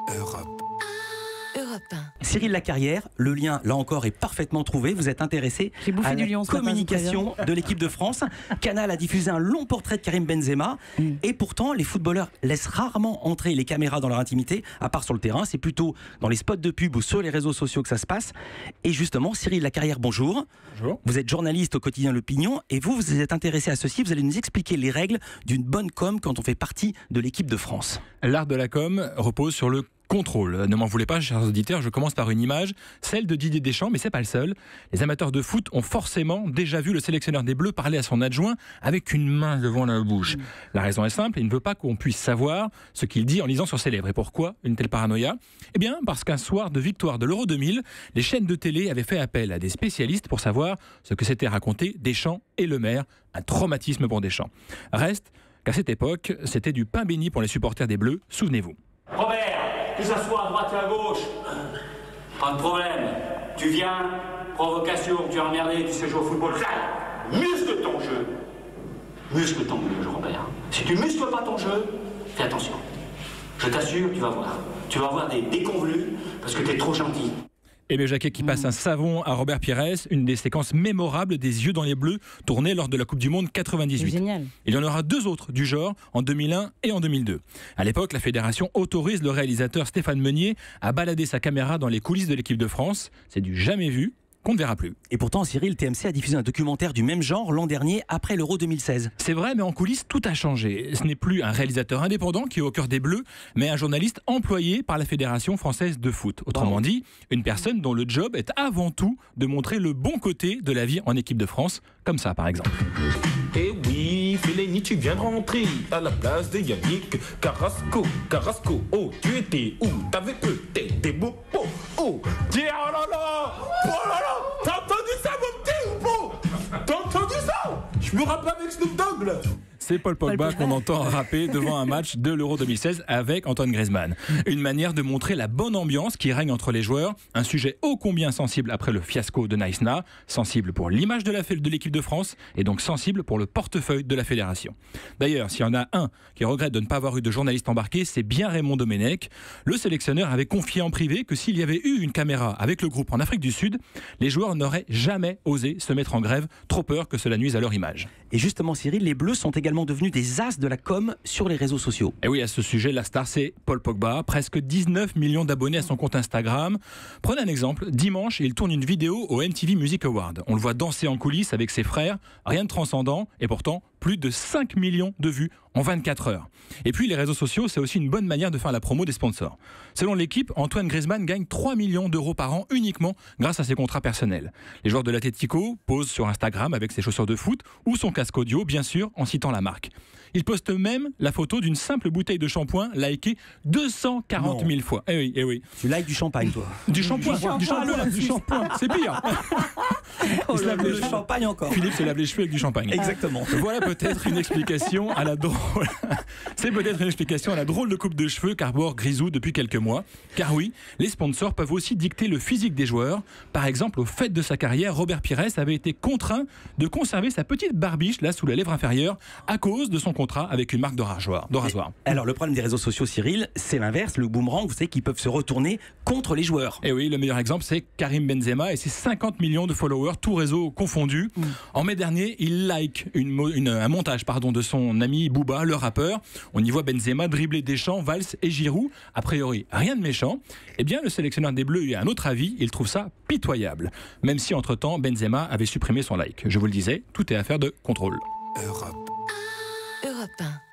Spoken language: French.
Europe. Europe 1. Cyril Lacarrière, le lien, là encore, est parfaitement trouvé. Vous êtes intéressé à la communication de l'équipe de France. Canal a diffusé un long portrait de Karim Benzema. Et pourtant, les footballeurs laissent rarement entrer les caméras dans leur intimité, à part sur le terrain. C'est plutôt dans les spots de pub ou sur les réseaux sociaux que ça se passe. Et justement, Cyril Lacarrière, bonjour. Bonjour. Vous êtes journaliste au quotidien L'Opinion et vous êtes intéressé à ceci. Vous allez nous expliquer les règles d'une bonne com quand on fait partie de l'équipe de France. L'art de la com repose sur le contrôle. Ne m'en voulez pas, chers auditeurs, je commence par une image, celle de Didier Deschamps, mais c'est pas le seul. Les amateurs de foot ont forcément déjà vu le sélectionneur des Bleus parler à son adjoint avec une main devant la bouche. La raison est simple, il ne veut pas qu'on puisse savoir ce qu'il dit en lisant sur ses lèvres. Et pourquoi une telle paranoïa ? Eh bien, parce qu'un soir de victoire de l'Euro 2000, les chaînes de télé avaient fait appel à des spécialistes pour savoir ce que s'était raconté Deschamps et Le Maire, un traumatisme pour Deschamps. Reste qu'à cette époque, c'était du pain béni pour les supporters des Bleus, souvenez-vous. Robert, que ça soit à droite et à gauche, pas de problème. Tu viens, provocation, tu es emmerdé, tu sais jouer au football. Muscle ton jeu. Muscle ton jeu, Robert. Si tu muscles pas ton jeu, fais attention. Je t'assure, tu vas voir. Tu vas avoir des déconvenus parce que tu es trop gentil. Et bien Jacquet qui passe un savon à Robert Pires, une des séquences mémorables des Yeux dans les Bleus tournée lors de la Coupe du Monde 98. Génial. Il y en aura deux autres du genre en 2001 et en 2002. À l'époque, la fédération autorise le réalisateur Stéphane Meunier à balader sa caméra dans les coulisses de l'équipe de France. C'est du jamais vu qu'on ne verra plus. Et pourtant, Cyril, TMC a diffusé un documentaire du même genre l'an dernier, après l'Euro 2016. C'est vrai, mais en coulisses, tout a changé. Ce n'est plus un réalisateur indépendant qui est au cœur des Bleus, mais un journaliste employé par la Fédération française de foot. Autrement dit, une personne dont le job est avant tout de montrer le bon côté de la vie en équipe de France, comme ça par exemple. Eh oui, Fellaini, tu viens de rentrer à la place de Yannick Carrasco. Carrasco, oh, tu étais où? T'avais peut-être des beaux pots. Oh, tiens, oh là là, oh là là, t'as entendu ça, mon petit ou pas? T'as entendu ça? Je me rappelle avec Snoop Dogg, là. C'est Paul Pogba qu'on entend rapper devant un match de l'Euro 2016 avec Antoine Griezmann. Une manière de montrer la bonne ambiance qui règne entre les joueurs, un sujet ô combien sensible après le fiasco de Naïsna, sensible pour l'image de l'équipe de France et donc sensible pour le portefeuille de la fédération. D'ailleurs, s'il y en a un qui regrette de ne pas avoir eu de journaliste embarqué, c'est bien Raymond Domenech. Le sélectionneur avait confié en privé que s'il y avait eu une caméra avec le groupe en Afrique du Sud, les joueurs n'auraient jamais osé se mettre en grève, trop peur que cela nuise à leur image. Et justement, Cyril, les Bleus sont également devenus des as de la com sur les réseaux sociaux. Et oui, à ce sujet, la star, c'est Paul Pogba. Presque 19 millions d'abonnés à son compte Instagram. Prenez un exemple. Dimanche, il tourne une vidéo au MTV Music Award. On le voit danser en coulisses avec ses frères. Rien de transcendant. Et pourtant, plus de 5 millions de vues en 24 heures. Et puis, les réseaux sociaux, c'est aussi une bonne manière de faire la promo des sponsors. Selon l'équipe, Antoine Griezmann gagne 3 millions d'euros par an uniquement grâce à ses contrats personnels. Les joueurs de l'Atlético posent sur Instagram avec ses chaussures de foot ou son casque audio, bien sûr, en citant la marque. Il poste même la photo d'une simple bouteille de shampoing likée 240 000 fois. Eh oui, eh oui. Tu likes du champagne, toi? Du shampoing, du shampoing, c'est pire. Il se lave le champagne encore. Philippe se lave les cheveux avec du champagne. Exactement. Voilà peut-être une explication à la drôle. C'est peut-être une explication à la drôle de coupe de cheveux qu'arbore Grisou depuis quelques mois. Car oui, les sponsors peuvent aussi dicter le physique des joueurs. Par exemple, au fait de sa carrière, Robert Pires avait été contraint de conserver sa petite barbiche là sous la lèvre inférieure à cause de son contrat avec une marque de rasoir. Alors le problème des réseaux sociaux, Cyril, c'est l'inverse, le boomerang, vous savez qu'ils peuvent se retourner contre les joueurs. Et oui, le meilleur exemple, c'est Karim Benzema et ses 50 millions de followers, tous réseaux confondus. En mai dernier, il like un montage de son ami Booba, le rappeur. On y voit Benzema dribbler Deschamps, Valls et Giroud. A priori, rien de méchant. Eh bien, le sélectionneur des Bleus a un autre avis. Il trouve ça pitoyable. Même si, entre-temps, Benzema avait supprimé son like. Je vous le disais, tout est affaire de contrôle. Europe. Europe 1.